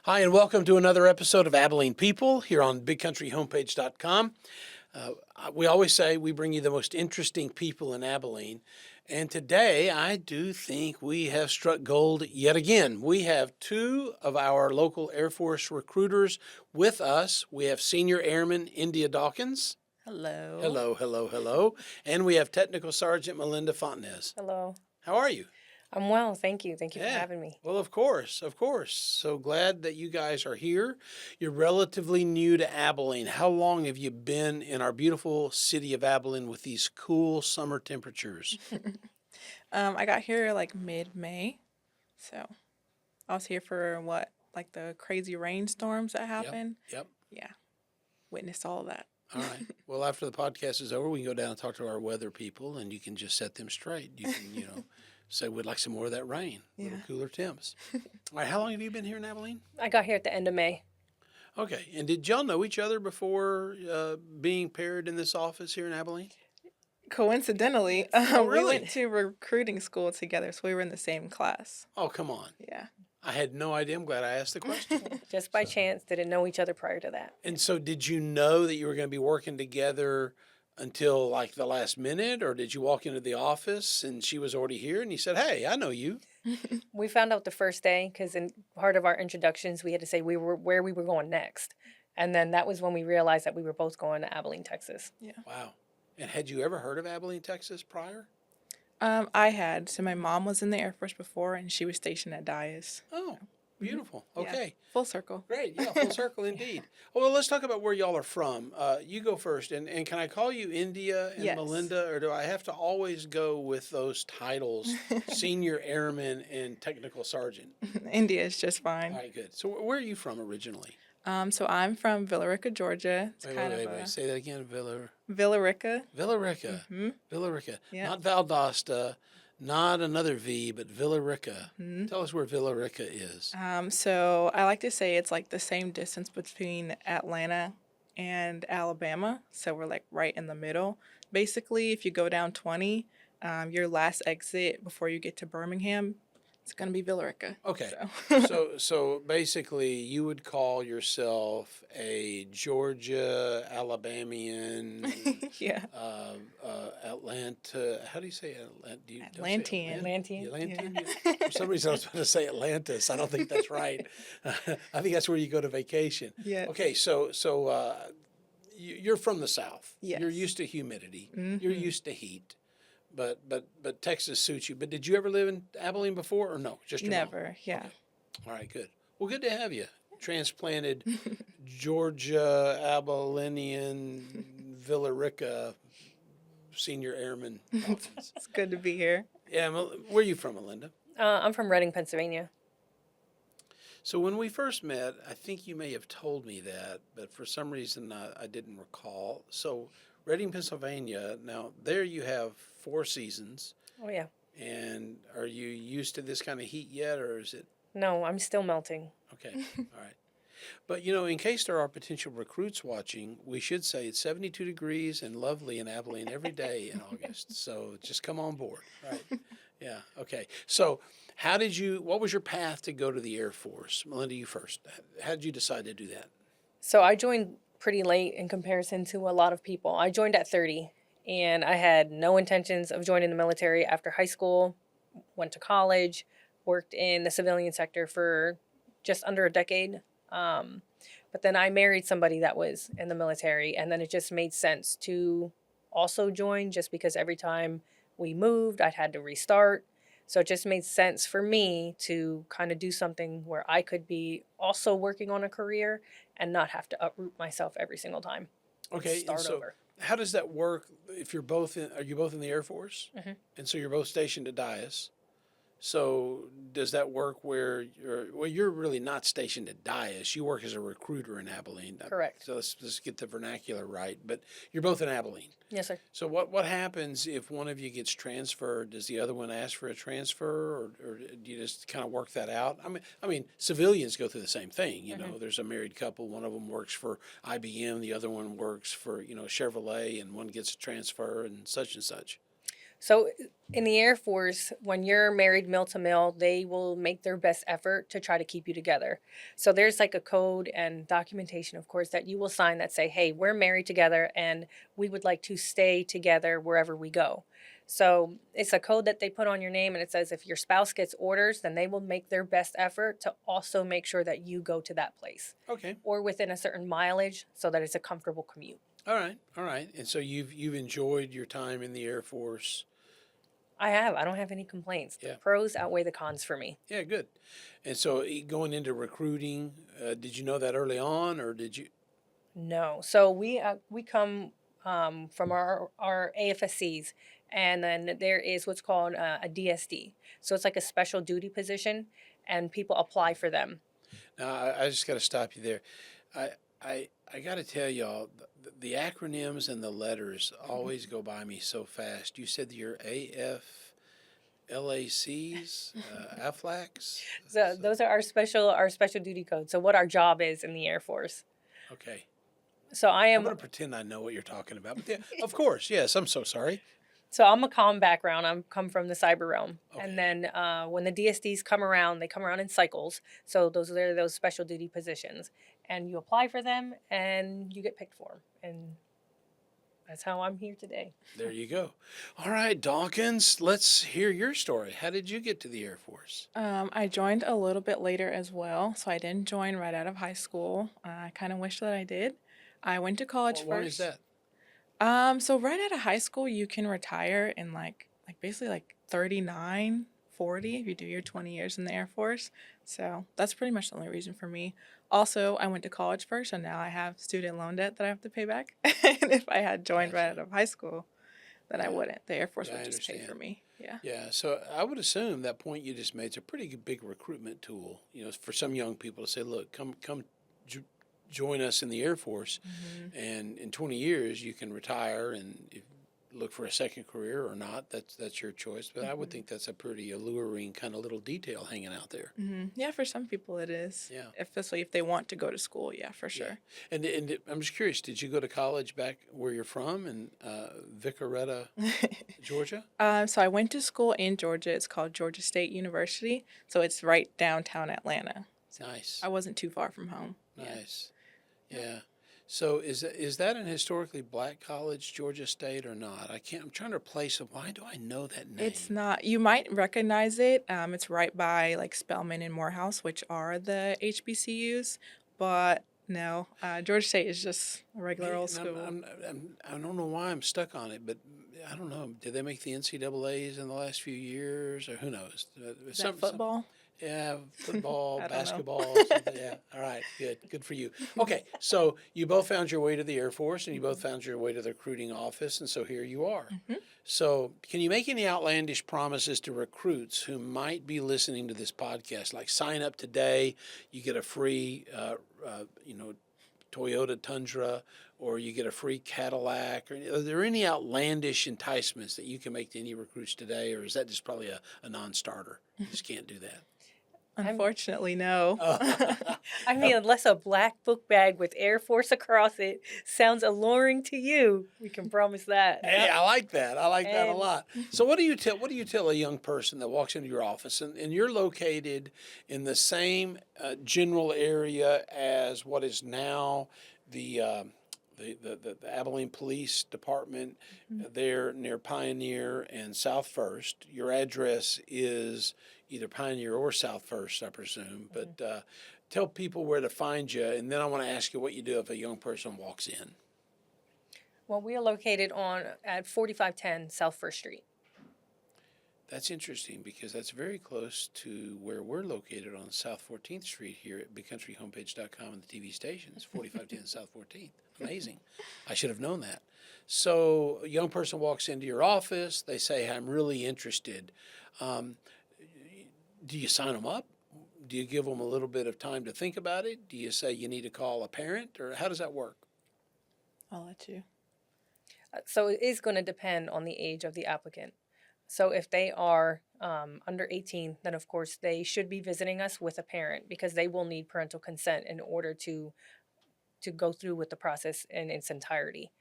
Hi, and welcome to another episode of Abilene People here on BigCountryHomepage.com. We always say we bring you the most interesting people in Abilene. And today, I do think we have struck gold yet again. We have two of our local Air Force recruiters with us. We have Senior Airman Indea Dawkins. Hello. Hello, hello, hello. And we have Technical Sergeant Melinda Fontanez. Hello. How are you? I'm well, thank you. Thank you for having me. Well, of course, of course. So glad that you guys are here. You're relatively new to Abilene. How long have you been in our beautiful city of Abilene with these cool summer temperatures? I got here like mid-May, so I was here for like the crazy rainstorms that happened. Yep. Yeah, witnessed all of that. All right. Well, after the podcast is over, we can go down and talk to our weather people, and you can just set them straight. You can, say we'd like some more of that rain, little cooler temps. All right. How long have you been here in Abilene? I got here at the end of May. Okay. And did y'all know each other before being paired in this office here in Abilene? Coincidentally, really? we went to recruiting school together, so we were in the same class. Oh, come on. Yeah. I had no idea. I'm glad I asked the question. Just by chance, didn't know each other prior to that. And so did you know that you were going to be working together until like the last minute, or did you walk into the office and she was already here and you said, "Hey, I know you"? We found out the first day because in part of our introductions, we had to say where we were going next. And then that was when we realized that we were both going to Abilene, Texas. Yeah. Wow. And had you ever heard of Abilene, Texas prior? I had. So my mom was in the Air Force before, and she was stationed at Dias. Oh, beautiful. Okay. Yeah. Full circle. Great. Yeah, full circle indeed. Well, let's talk about where y'all are from. You go first. And can I call you Indea and Yes. Melinda, or do I have to always go with those titles, Senior Airman and Technical Sergeant? India is just fine. All right, good. So where are you from originally? So I'm from Villa Rica, Georgia. It's Wait. Say that again. Villa Rica. Villa Rica. Mm-hmm. Villa Rica. Yeah. Not Valdosta, not another V, but Villa Rica. Mm-hmm. Tell us where Villa Rica is. So I like to say it's like the same distance between Atlanta and Alabama. So we're like right in the middle. Basically, if you go down 20, your last exit before you get to Birmingham, it's going to be Villa Rica. Okay. So basically, you would call yourself a Georgia, Alabamian, yeah. Atlanta. How do you say Atlanta? Atlantean. Atlantean? Yeah. For some reason, I was going to say Atlantis. I don't think that's right. I think that's where you go to vacation. Yeah. Okay, so you're from the South. Yes. You're used to humidity. Mm-hmm. You're used to heat. But Texas suits you. But did you ever live in Abilene before, or no? Just your Never. mom? Yeah. Okay. All right, good. Well, good to have you. Transplanted Georgia, Abilenian, Villa Rica, Senior Airman Dawkins. It's good to be here. Yeah, where are you from, Melinda? I'm from Reading, Pennsylvania. So when we first met, I think you may have told me that, but for some reason I didn't recall. So Reading, Pennsylvania, now there you have 4 seasons. Oh, yeah. And are you used to this kind of heat yet, or is it? No, I'm still melting. Okay, all right. But, in case there are potential recruits watching, we should say it's 72 degrees and lovely in Abilene every day in August. So just come on board, right? Yeah, okay. So what was your path to go to the Air Force? Melinda, you first. How did you decide to do that? So I joined pretty late in comparison to a lot of people. I joined at 30, and I had no intentions of joining the military after high school, went to college, worked in the civilian sector for just under a decade. But then I married somebody that was in the military, and then it just made sense to also join just because every time we moved, I'd had to restart. So it just made sense for me to kind of do something where I could be also working on a career and not have to uproot myself every single time. Okay, Start and so over. how does that work if are you both in the Air Force? Mm-hmm. And so you're both stationed at Dias. So does that work where you're really not stationed at Dias. You work as a recruiter in Abilene. Correct. So let's get the vernacular right. But you're both in Abilene. Yes, sir. So what happens if one of you gets transferred? Does the other one ask for a transfer, or do you just kind of work that out? I mean, civilians go through the same thing. There's a married couple. One of them works for IBM. The other one works for Chevrolet, and one gets a transfer and such and such. So in the Air Force, when you're married mil to mil, they will make their best effort to try to keep you together. So there's like a code and documentation, of course, that you will sign that say, hey, we're married together and we would like to stay together wherever we go. So it's a code that they put on your name, and it says if your spouse gets orders, then they will make their best effort to also make sure that you go to that place Okay. or within a certain mileage so that it's a comfortable commute. All right. All right. And so you've enjoyed your time in the Air Force. I have. I don't have any complaints. The Yeah. pros outweigh the cons for me. Yeah. Good. And so going into recruiting, did you know that early on, or did you? No. So we come from our AFSCs, and then there is what's called a DSD. So it's like a special duty position, and people apply for them. Now I just got to stop you there. I I got to tell y'all, the acronyms and the letters always go by me so fast. You said your AFLACs, AFLACs. So those are our special duty codes. So what our job is in the Air Force. Okay. So I I'm am going to pretend I know what you're talking about. But yeah, of course, yes. I'm so sorry. So I'm a comm background. I'm come from the cyber realm, Okay. and then when the DSDs come around, they come around in cycles. So those are those special duty positions, and you apply for them, and you get picked for them, and that's how I'm here today. There you go. All right, Dawkins, let's hear your story. How did you get to the Air Force? I joined a little bit later as well, so I didn't join right out of high school. I kind of wish that I did. I went to college Why first. is that? So right out of high school, you can retire in like basically like 39, 40 if you do your 20 years in the Air Force. So that's pretty much the only reason for me. Also, I went to college first, and now I have student loan debt that I have to pay back. And if I had joined right out of high school, then I Yeah. wouldn't. The Air Force Yeah, I would just pay for understand. me. Yeah. Yeah, so I would assume that point you just made is a pretty big recruitment tool. For some young people to say, "Look, come join us in the Air Force, and in 20 years you can retire and look for a second career or not. That's your choice." But I would think that's a pretty alluring kind of little detail hanging out there. Yeah, for some people it is. Yeah. Especially if they want to go to school, yeah, for sure. And I'm just curious, did you go to college back where you're from in Vicaretta, Georgia? So I went to school in Georgia. It's called Georgia State University. So it's right downtown Atlanta. Nice, I wasn't too far from home. Yeah. nice. Yeah. So is that an historically black college, Georgia State, or not? I can't. I'm trying to place it. Why do I know that name? It's not, you might recognize it. It's right by like Spelman and Morehouse, which are the HBCUs. But no, Georgia State is just a regular old And school. I don't know why I'm stuck on it, but I don't know. Did they make the NCAAs in the last few years, or who knows? Is that football? Yeah, football, I don't know. basketball, something. Yeah. All right. Good for you. Okay. So you both found your way to the Air Force, and you both found your way to the recruiting office, and so here you are. So can you make any outlandish promises to recruits who might be listening to this podcast? Like sign up today, you get a free, Toyota Tundra, or you get a free Cadillac. Or are there any outlandish enticements that you can make to any recruits today, or is that just probably a non-starter? You just can't do that. Unfortunately, no. I mean, unless a black book bag with Air Force across it sounds alluring to you, we can promise that. Hey, I like that. I like that a And- lot. So what do you tell a young person that walks into your office and you're located in the same general area as what is now the Abilene Police Department there near Pioneer and South First. Your address is either Pioneer or South First, I presume. But tell people where to find you, and then I want to ask you what you do if a young person walks in. Well, we are located at 4510 South First Street. That's interesting because that's very close to where we're located on South 14th Street here at bigcountryhomepage.com and the TV station. It's 4510 South 14th. Amazing. I should have known that. So a young person walks into your office. They say, "I'm really interested." Do you sign them up? Do you give them a little bit of time to think about it? Do you say you need to call a parent, or how does that work? I'll let you. So it is going to depend on the age of the applicant. So if they are under 18, then of course they should be visiting us with a parent because they will need parental consent in order to go through with the process in its entirety.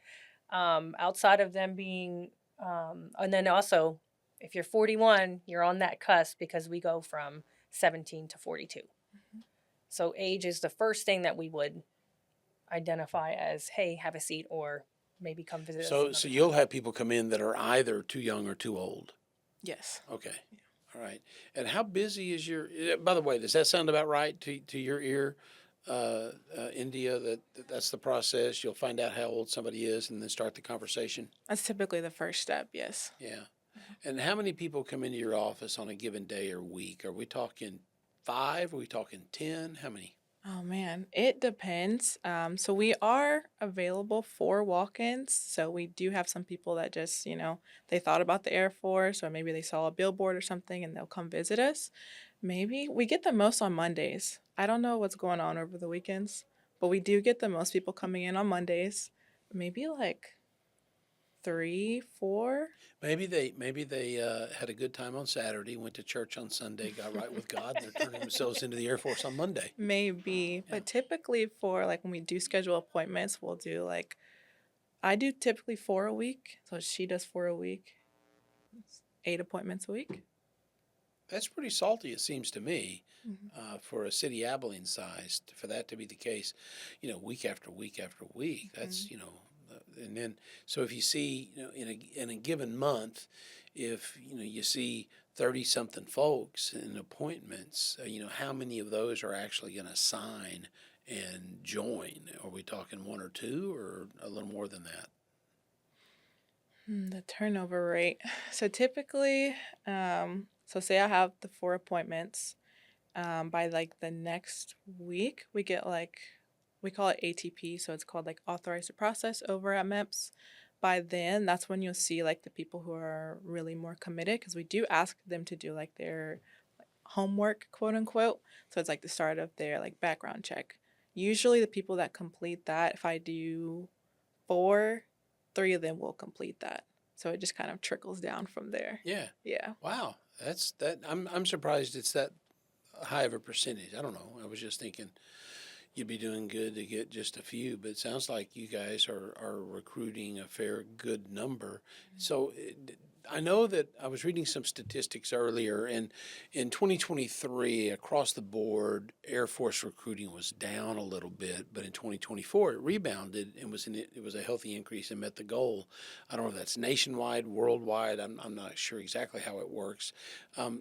Outside of them being And then also, if you're 41, you're on that cusp because we go from 17 to 42. So age is the first thing that we would identify as, hey, have a seat or maybe come visit us. So another you'll time. have people come in that are either too young or too old. Yes. Okay. All right. And how busy is your? By the way, does that sound about right to your ear, India? That's the process. You'll find out how old somebody is, and then start the conversation. That's typically the first step, yes. Yeah. And how many people come into your office on a given day or week? Are we talking 5? Are we talking 10? How many? Oh man, it depends. So we are available for walk-ins. So we do have some people that just, they thought about the Air Force or maybe they saw a billboard or something and they'll come visit us. Maybe we get the most on Mondays. I don't know what's going on over the weekends, but we do get the most people coming in on Mondays. Maybe like 3, 4. Maybe they had a good time on Saturday, went to church on Sunday, got right with God, and they're turning themselves into the Air Force on Monday. Maybe, Yeah. but typically for like when we do schedule appointments, we'll do like I do typically 4 a week, so she does 4 a week. It's 8 appointments a week. That's pretty salty, it seems to me, Mm-hmm. for a city Abilene size, for that to be the case, week after week after week. That's, and then, so if you see, in a given month, if, you see 30 something folks in appointments, how many of those are actually going to sign and join? Are we talking 1 or 2 or a little more than that? The turnover rate. So typically, so say I have the 4 appointments. By like the next week, we get like, we call it ATP, so it's called like authorized to process over at MEPS. By then, that's when you'll see like the people who are really more committed because we do ask them to do like their homework, quote unquote. So it's like the start of their like background check. Usually, the people that complete that, if I do 4, 3 of them will complete that. So it just kind of trickles down from there. Yeah. Yeah. Wow. That's that. I'm surprised it's that high of a percentage. I don't know. I was just thinking you'd be doing good to get just a few, but it sounds like you guys are recruiting a fair good number. So I know that I was reading some statistics earlier, and in 2023, across the board, Air Force recruiting was down a little bit, but in 2024, it rebounded and it was a healthy increase and met the goal. I don't know if that's nationwide, worldwide. I'm not sure exactly how it works.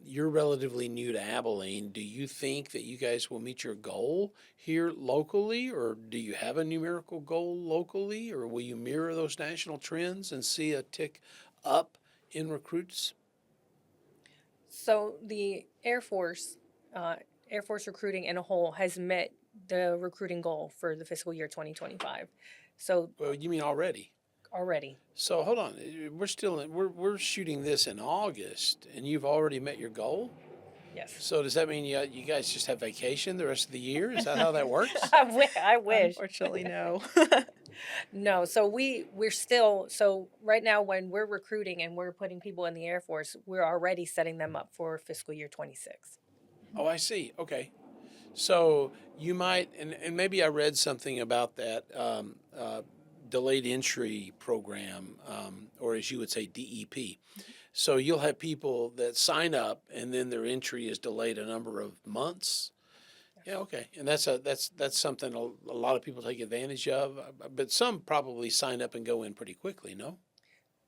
You're relatively new to Abilene. Do you think that you guys will meet your goal here locally, or do you have a numerical goal locally, or will you mirror those national trends and see a tick up in recruits? So the Air Force recruiting in a whole has met the recruiting goal for the fiscal year 2025. So Well, you mean already? already, So hold on, we're shooting this in August, and you've already met your goal. yes. So does that mean you guys just have vacation the rest of the year? Is that how that works? I wish. Unfortunately, no. No, so we're still, so right now when we're recruiting and we're putting people in the Air Force, we're already setting them up for fiscal year 26. Oh, I see. Okay. So you might, and maybe I read something about that delayed entry program, or as you would say, DEP. So you'll have people that sign up, and then their entry is delayed a number of months. Yeah, okay, and that's something a lot of people take advantage of, but some probably sign up and go in pretty quickly. No,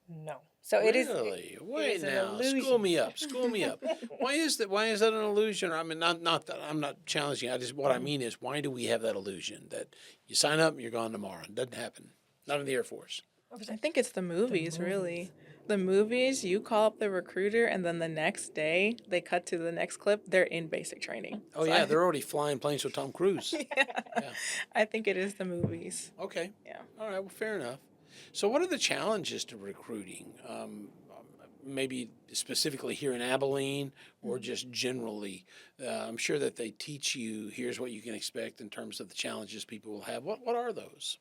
No. So it is really. it Wait is an now, illusion. school me up, school me up. Why is that? Why is that an illusion? I mean, not that I'm not challenging. I just what I mean is, why do we have that illusion that you sign up and you're gone tomorrow? It doesn't happen. Not in the Air Force. I think it's the movies, really. The movies, you call up the recruiter, and then the next day they cut to the next clip. They're in basic training. Oh So yeah, they're already flying planes with Tom Cruise. yeah. Yeah. I think it is the movies. Okay. Yeah. All right. Well, fair enough. So, what are the challenges to recruiting? Maybe specifically here in Abilene, or just generally. I'm sure that they teach you. Here's what you can expect in terms of the challenges people will have. What are those?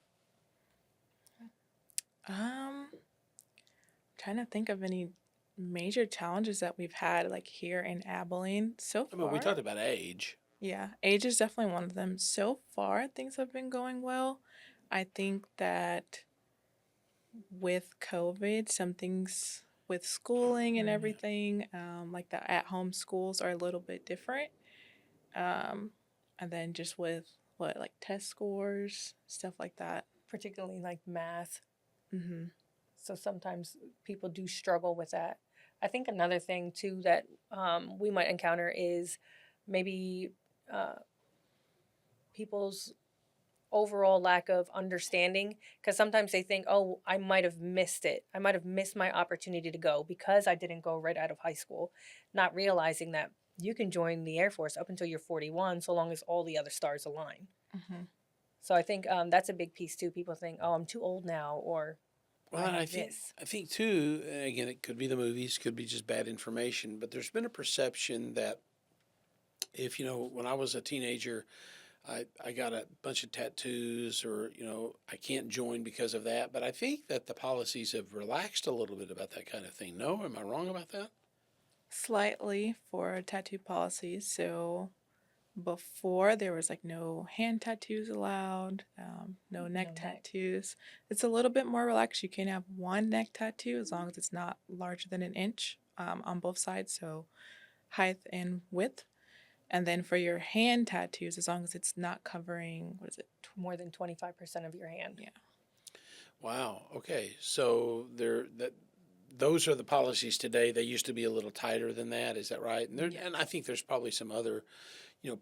Trying to think of any major challenges that we've had like here in Abilene so I mean, far. we talked about age. Yeah, age is definitely one of them. So far, things have been going well. I think that with COVID, some things with schooling and everything, like the at-home schools are a little bit different. Um, and then just with like test scores, stuff like that. particularly like math. Mm-hmm. So sometimes people do struggle with that. I think another thing too that we might encounter is maybe uh, people's overall lack of understanding, because sometimes they think, oh, I might have missed it. I might have missed my opportunity to go because I didn't go right out of high school, not realizing that you can join the Air Force up until you're 41 so long as all the other stars align. Mm-hmm. So I think that's a big piece too. People think, oh, I'm too old now, or Well, I and have this. I think too. Again, it could be the movies, could be just bad information. But there's been a perception that if when I was a teenager, I got a bunch of tattoos, or I can't join because of that. But I think that the policies have relaxed a little bit about that kind of thing. No, am I wrong about that? Slightly for tattoo policies. So before there was like no hand tattoos allowed, no neck No neck. tattoos. It's a little bit more relaxed. You can have one neck tattoo as long as it's not larger than an inch on both sides, so height and width. And then for your hand tattoos, as long as it's not covering, what is it? More than 25% of your hand. Yeah. Wow. Okay. So those are the policies today. They used to be a little tighter than that. Is that right? And I think there's probably some other,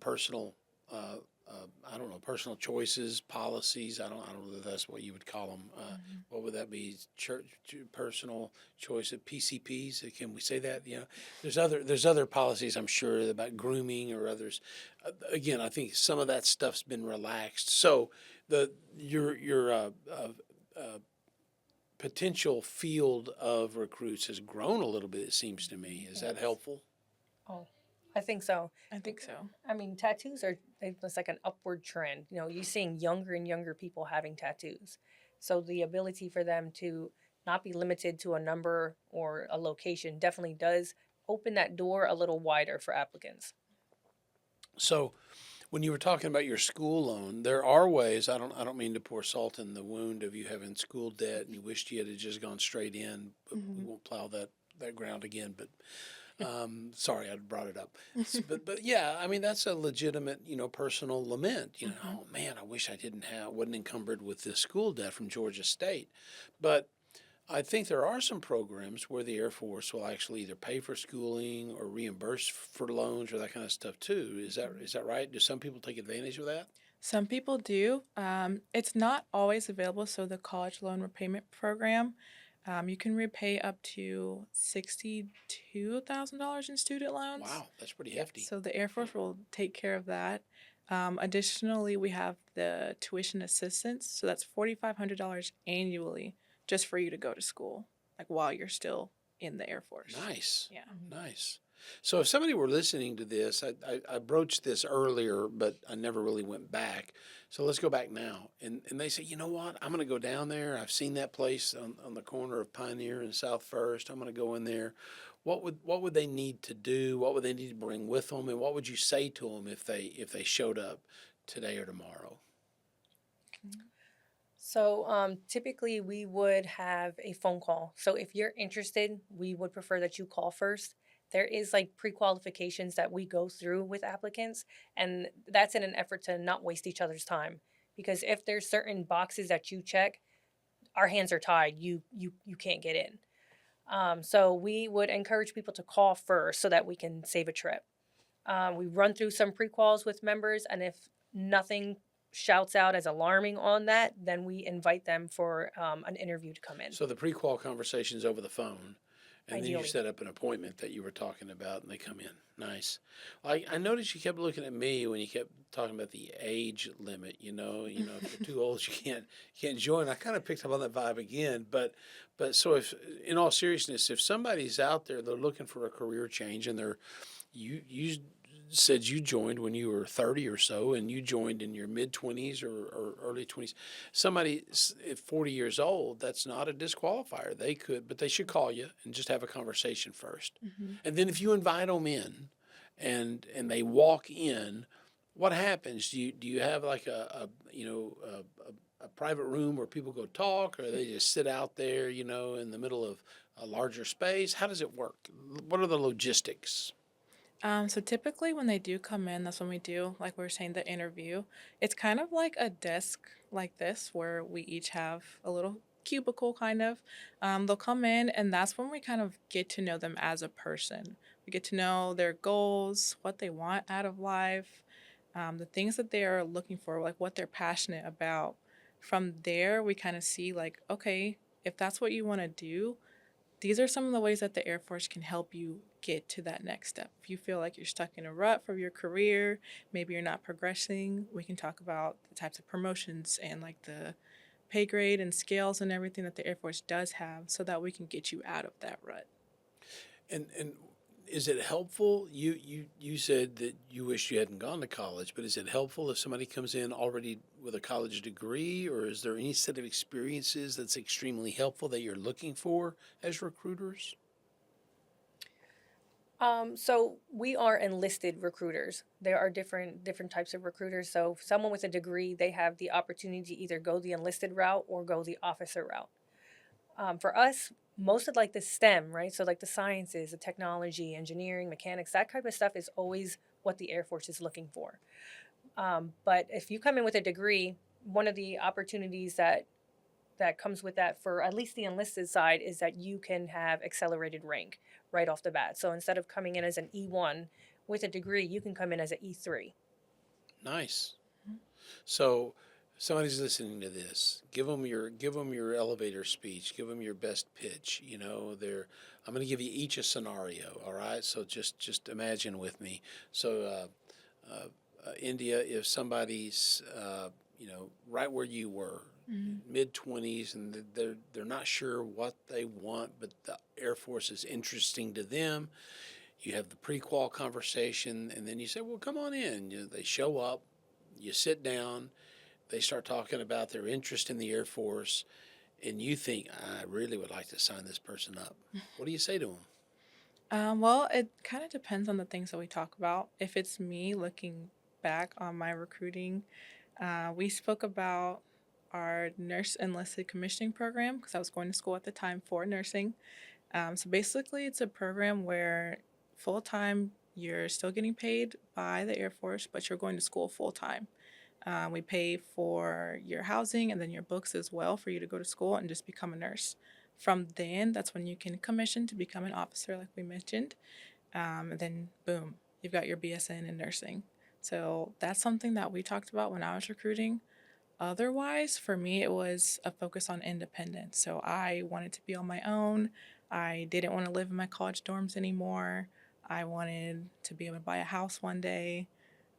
personal, I don't know, personal choices, policies. I don't know if that's what you would call them. What would that be? Church personal choice of PCPs. Can we say that? There's other policies, I'm sure, about grooming or others. Again, I think some of that stuff's been relaxed. So your potential field of recruits has grown a little bit, it seems to me. Is that Yes. helpful? Oh, I think so. I think so. I mean, tattoos are it's like an upward trend. You're seeing younger and younger people having tattoos. So the ability for them to not be limited to a number or a location definitely does open that door a little wider for applicants. So, when you were talking about your school loan, there are ways. I don't mean to pour salt in the wound of you having school debt and you wished you had just gone straight in. But we won't plow that ground again. But sorry, I brought it up. But yeah, I mean that's a legitimate personal lament. Oh man, I wish I wasn't encumbered with this school debt from Georgia State. But I think there are some programs where the Air Force will actually either pay for schooling or reimburse for loans or that kind of stuff too. Is that right? Do some people take advantage of that? Some people do. It's not always available. So the college loan repayment program, you can repay up to $62,000 in student loans. Wow, that's pretty hefty. So the Air Force will take care of that. Additionally, we have the tuition assistance. So that's $4,500 annually just for you to go to school, like while you're still in the Air Force. Nice. Yeah. Nice. So if somebody were listening to this, I broached this earlier, but I never really went back. So let's go back now. And they say, you know what? I'm going to go down there. I've seen that place on the corner of Pioneer and South First. I'm going to go in there. What would they need to do? What would they need to bring with them? And what would you say to them if they showed up today or tomorrow? So typically we would have a phone call. So if you're interested, we would prefer that you call first. There is like pre-qualifications that we go through with applicants, and that's in an effort to not waste each other's time. Because if there's certain boxes that you check, our hands are tied. You can't get in. So we would encourage people to call first so that we can save a trip. We run through some pre-quals with members, and if nothing shouts out as alarming on that, then we invite them for an interview to come in. So the pre-qual conversation is over the phone. And then you Ideally. set up an appointment that you were talking about, and they come in. Nice. I noticed you kept looking at me when you kept talking about the age limit. If you're too old, you can't join. I kind of picked up on that vibe again. But so if, in all seriousness, if somebody's out there, they're looking for a career change, and you said you joined when you were 30 or so, and you joined in your mid-20s or early 20s. Somebody at 40 years old, that's not a disqualifier. But they should call you and just have a conversation first. And then if you invite them in and they walk in, what happens? Do you have like a private room where people go talk, or they just sit out there, in the middle of a larger space? How does it work? What are the logistics? So typically when they do come in, that's when we do, like we were saying, the interview. It's kind of like a desk like this where we each have a little cubicle kind of. They'll come in and that's when we kind of get to know them as a person. We get to know their goals, what they want out of life, the things that they are looking for, like what they're passionate about. From there, we kind of see like, okay, if that's what you want to do, these are some of the ways that the Air Force can help you get to that next step. If you feel like you're stuck in a rut for your career, maybe you're not progressing, we can talk about the types of promotions and like the pay grade and scales and everything that the Air Force does have so that we can get you out of that rut. And is it helpful? You said that you wish you hadn't gone to college, but is it helpful if somebody comes in already with a college degree, or is there any set of experiences that's extremely helpful that you're looking for as recruiters? So we are enlisted recruiters. There are different types of recruiters. So someone with a degree, they have the opportunity to either go the enlisted route or go the officer route. For us, most of like the STEM, right? So like the sciences, the technology, engineering, mechanics, that type of stuff is always what the Air Force is looking for. But if you come in with a degree, one of the opportunities that comes with that for at least the enlisted side is that you can have accelerated rank right off the bat. So instead of coming in as an E1 with a degree, you can come in as an E3. Nice. So, somebody's listening to this. Give them your elevator speech. Give them your best pitch. I'm going to give you each a scenario. All right. So just imagine with me. So, India, if somebody's right where you were, Mm-hmm. mid 20s, and they're not sure what they want, but the Air Force is interesting to them. You have the pre-qual conversation, and then you say, "Well, come on in." They show up. You sit down. They start talking about their interest in the Air Force, and you think, "I really would like to sign this person up." What do you say to them? Well, it kind of depends on the things that we talk about. If it's me looking back on my recruiting, we spoke about our nurse enlisted commissioning program because I was going to school at the time for nursing. So basically, it's a program where full time you're still getting paid by the Air Force, but you're going to school full time. We pay for your housing and then your books as well for you to go to school and just become a nurse. From then, that's when you can commission to become an officer, like we mentioned. And then, boom, you've got your BSN in nursing. So that's something that we talked about when I was recruiting. Otherwise, for me, it was a focus on independence. So I wanted to be on my own. I didn't want to live in my college dorms anymore. I wanted to be able to buy a house one day.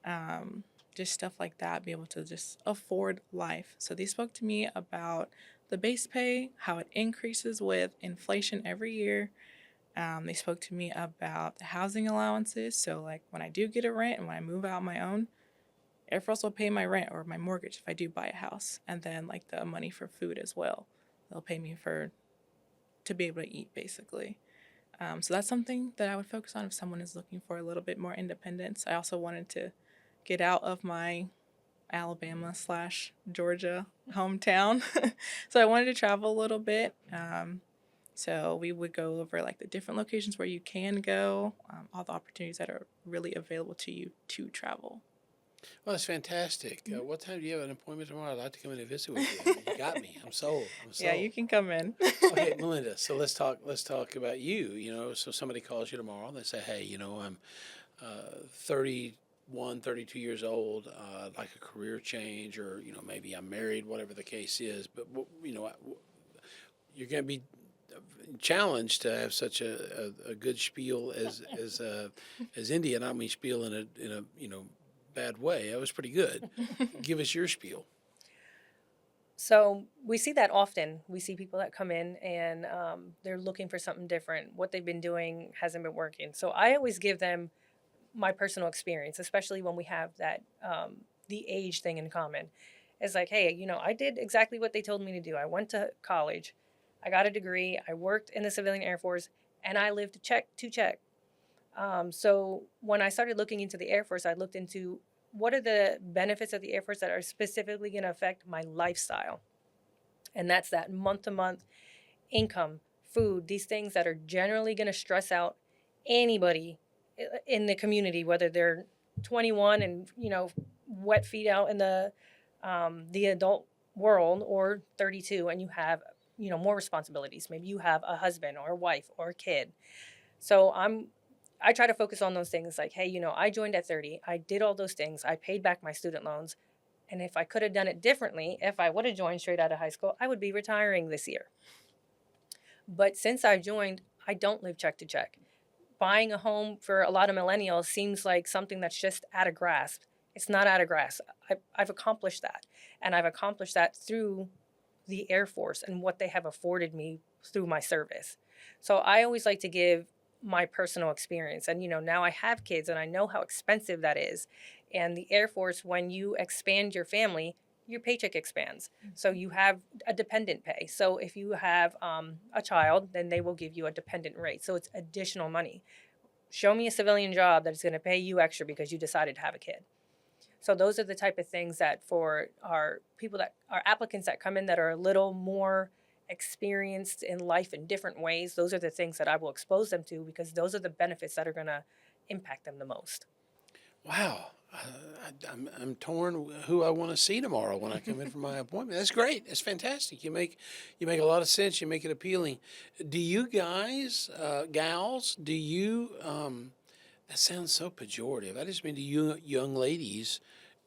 Um, just stuff like that, be able to just afford life. So they spoke to me about the base pay, how it increases with inflation every year. They spoke to me about the housing allowances. So, like when I do get a rent and when I move out on my own, Air Force will pay my rent or my mortgage if I do buy a house, and then like the money for food as well. They'll pay me for to be able to eat basically. So that's something that I would focus on if someone is looking for a little bit more independence. I also wanted to get out of my Alabama slash Georgia hometown, so I wanted to travel a little bit. So we would go over like the different locations where you can go, all the opportunities that are really available to you to travel. Well, that's fantastic. Mhm. What time do you have an appointment tomorrow? I'd like to come in and visit with you. You got me. I'm sold. I'm Yeah, sold. you can come in. Okay, Melinda. So let's talk. Let's talk about you. So somebody calls you tomorrow and they say, "Hey, I'm 31, 32 years old. I'd like a career change, or maybe I'm married, whatever the case is." But you're going to be challenged to have such a good spiel as India. And I don't mean spiel in a bad way. That was pretty good. Give us your spiel. So we see that often. We see people that come in and they're looking for something different. What they've been doing hasn't been working. So I always give them my personal experience, especially when we have that the age thing in common. It's like, hey, I did exactly what they told me to do. I went to college, I got a degree, I worked in the civilian Air Force, and I lived check to check. So when I started looking into the Air Force, I looked into what are the benefits of the Air Force that are specifically going to affect my lifestyle? And that's that month to month income, food, these things that are generally going to stress out anybody in the community, whether they're 21 and, wet feet out in the adult world, or 32 and you have, more responsibilities. Maybe you have a husband or a wife or a kid. So I try to focus on those things like, hey, I joined at 30. I did all those things. I paid back my student loans. And if I could have done it differently, if I would have joined straight out of high school, I would be retiring this year. But since I've joined, I don't live check to check. Buying a home for a lot of millennials seems like something that's just out of grasp. It's not out of grasp. I've accomplished that. And I've accomplished that through the Air Force and what they have afforded me through my service. So I always like to give my personal experience. And, now I have kids and I know how expensive that is. And the Air Force, when you expand your family, your paycheck expands. So you have a dependent pay. So if you have a child, then they will give you a dependent rate. So it's additional money. Show me a civilian job that is going to pay you extra because you decided to have a kid. So those are the type of things that for our people that are applicants that come in that are a little more experienced in life in different ways, those are the things that I will expose them to because those are the benefits that are going to impact them the most. Wow. I'm torn who I want to see tomorrow when I come in for my appointment. That's great. That's fantastic. You make a lot of sense. You make it appealing. Do you guys, gals, that sounds so pejorative. I just mean, do you young ladies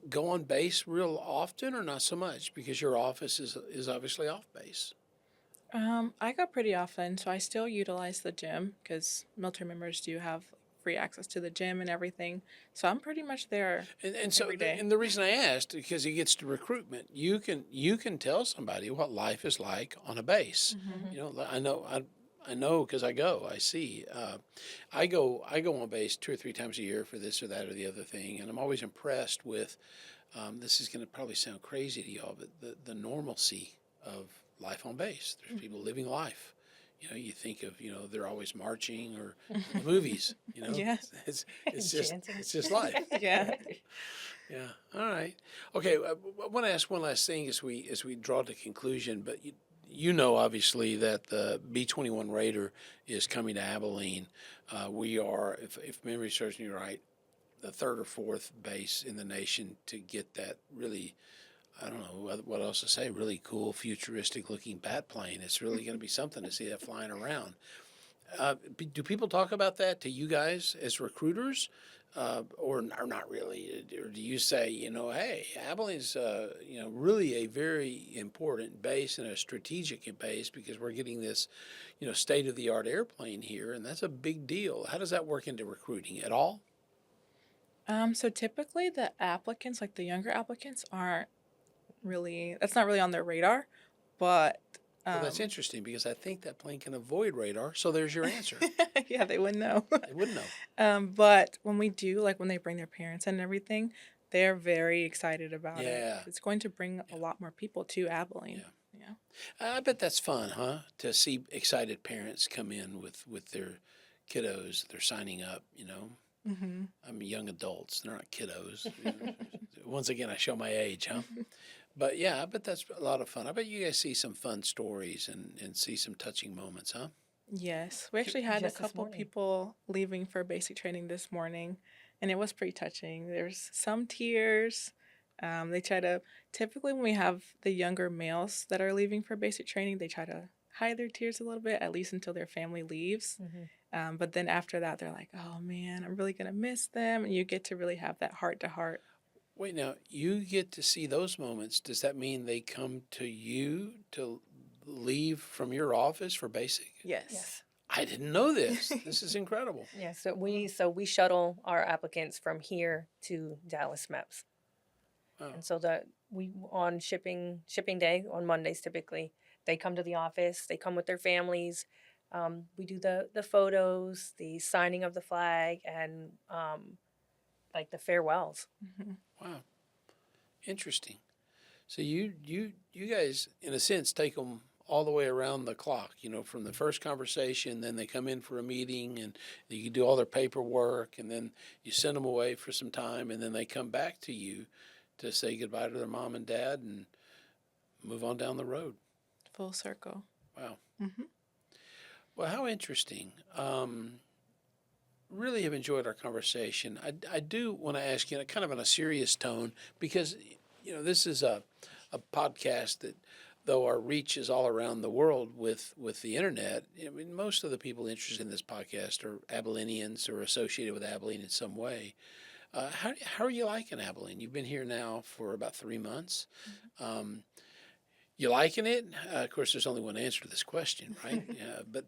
go on base real often or not so much because your office is obviously off base? I go pretty often, so I still utilize the gym because military members do have free access to the gym and everything. So I'm pretty much there And so every day. and the reason I asked because it gets to recruitment. You can tell somebody what life is like on a base. I know because I go. I see. I go on base 2 or 3 times a year for this or that or the other thing, and I'm always impressed with. This is going to probably sound crazy to y'all, but the normalcy of life on base. There's people living life. You think of, they're always marching or the movies, Yeah. it's just life. Yeah. Yeah. All right. Okay. I want to ask one last thing as we draw to conclusion, but obviously that the B-21 Raider is coming to Abilene. We are, if memory serves me right, the 3rd or 4th base in the nation to get that really, I don't know what else to say, really cool, futuristic looking bat plane. It's really going to be something to see that flying around. Do people talk about that to you guys as recruiters, or not really? Or do you say, hey, Abilene's, really a very important base and a strategic base because we're getting this, state-of-the-art airplane here, and that's a big deal. How does that work into recruiting at all? So typically the applicants, like the younger applicants, that's not really on their radar, but Well, that's interesting because I think that plane can avoid radar. So there's your answer. yeah, they wouldn't know. I wouldn't know. But when we do, like when they bring their parents and everything, they're very excited about it. Yeah. It's going to bring a lot more people to Abilene. Yeah. I bet that's fun, huh? To see excited parents come in with their kiddos. They're signing up, Mm-hmm. I mean, young adults. They're not kiddos. Once again, I show my age, huh? But yeah, I bet that's a lot of fun. I bet you guys see some fun stories and see some touching moments, huh? Yes, we actually had a Just this couple morning. people leaving for basic training this morning, and it was pretty touching. There's some tears. They try to, typically when we have the younger males that are leaving for basic training, they try to hide their tears a little bit, at least until their family leaves. But then after that, they're like, oh man, I'm really going to miss them. And you get to really have that heart to heart. Wait, now, you get to see those moments. Does that mean they come to you to leave from your office for basic? Yes. I didn't know this. This is incredible. Yeah. So we shuttle our applicants from here to Dallas MEPS. Oh. And so that we on shipping day on Mondays typically they come to the office. They come with their families. We do the photos, the signing of the flag, and like the farewells. Mm-hmm. Wow. Interesting. So you guys, in a sense, take them all the way around the clock, from the first conversation, then they come in for a meeting and you do all their paperwork, and then you send them away for some time, and then they come back to you to say goodbye to their mom and dad and move on down the road. Full circle. Wow. Mm-hmm. Well, how interesting. Really have enjoyed our conversation. I do want to ask you, kind of on a serious tone, because, this is a podcast that, though our reach is all around the world with the internet, I mean, most of the people interested in this podcast are Abilenians or associated with Abilene in some way. How are you liking Abilene? You've been here now for about 3 months. You liking it? Of course, there's only one answer to this question, right? Yeah, but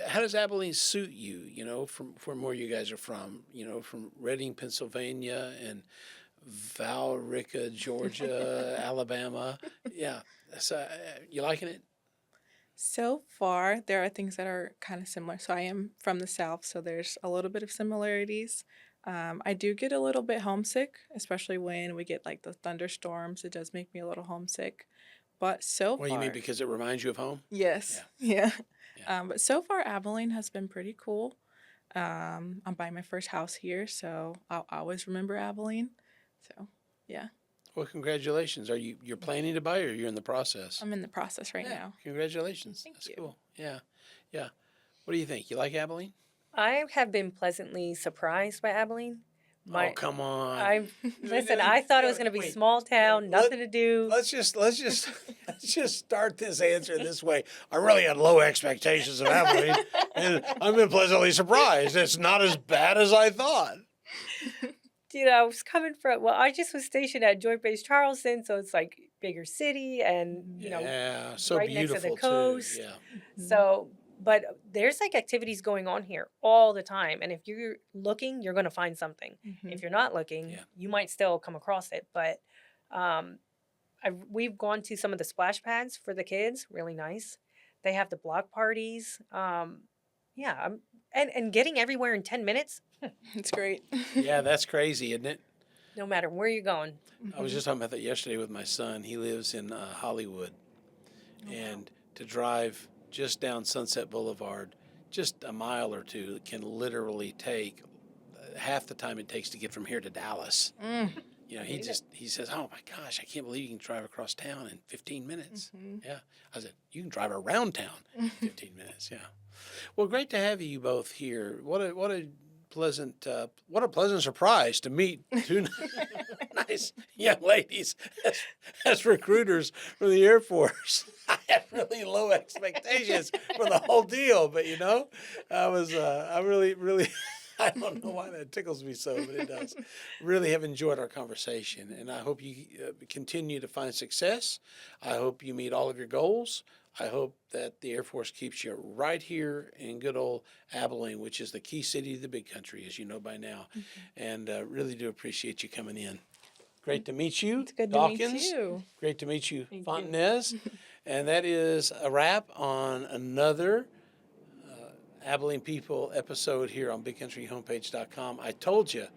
how does Abilene suit you? From where you guys are from, from Reading, Pennsylvania, and Valrica, Georgia, Alabama. Yeah, so you liking it? So far, there are things that are kind of similar. So I am from the South, so there's a little bit of similarities. I do get a little bit homesick, especially when we get like the thunderstorms. It does make me a little homesick. But so What do you mean, because it reminds you of home? yes, Yeah. But so far, Abilene has been pretty cool. I'm buying my first house here, so I'll always remember Abilene. So, yeah, Well, congratulations. You're planning to buy, or you're in the process? I'm in the process right Yeah, now. Congratulations. Thank That's you. cool. Yeah. What do you think? You like Abilene? I have been pleasantly surprised by Abilene. Oh, come on. Listen. I thought it was going to be Wait, small town, nothing to do. Let's just start this answer this way. I really had low expectations of Abilene, and I've been pleasantly surprised. It's not as bad as I thought. I was coming from. Well, I just was stationed at Joint Base Charleston, so it's like bigger city, and Yeah, so right next to the beautiful coast. too. Yeah. So, but there's like activities going on here all the time, and if you're looking, you're going to find something. Mhm. If you're not looking, Yeah. you might still come across it. But we've gone to some of the splash pads for the kids. Really nice. They have the block parties. And getting everywhere in 10 minutes, It's great. Yeah, that's crazy, isn't it? no matter where you're going. I was just talking about that yesterday with my son. He lives in Hollywood, and to drive just down Sunset Boulevard, just a mile or two, can literally take half the time it takes to get from here to Dallas. Mm. He says, "Oh my gosh, I can't believe you can drive across town in 15 minutes." Mhm. Yeah, I said, "You can drive around town in 15 minutes." Yeah. Well, great to have you both here. What a pleasant surprise to meet two nice young ladies as recruiters for the Air Force. I had really low expectations for the whole deal, but I really I don't know why that tickles me so, but it does. Really have enjoyed our conversation, and I hope you continue to find success. I hope you meet all of your goals. I hope that the Air Force keeps you right here in good old Abilene, which is the key city of the big country, as you know by now. And really do appreciate you coming in. Great to meet you, It's good Dawkins. to meet you. Great to meet you, Thank you. Fontanez. And that is a wrap on another Abilene People episode here on BigCountryHomepage.com. I told you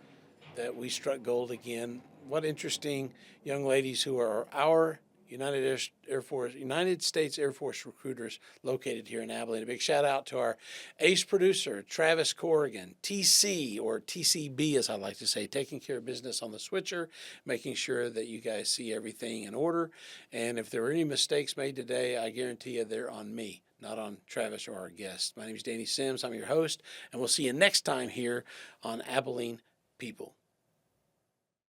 that we struck gold again. What interesting young ladies who are our United States Air Force recruiters located here in Abilene. A big shout out to our ace producer, Travis Corrigan, TC, or TCB as I like to say, taking care of business on the switcher, making sure that you guys see everything in order. And if there are any mistakes made today, I guarantee you they're on me, not on Travis or our guest. My name is Danny Sims. I'm your host, and we'll see you next time here on Abilene People.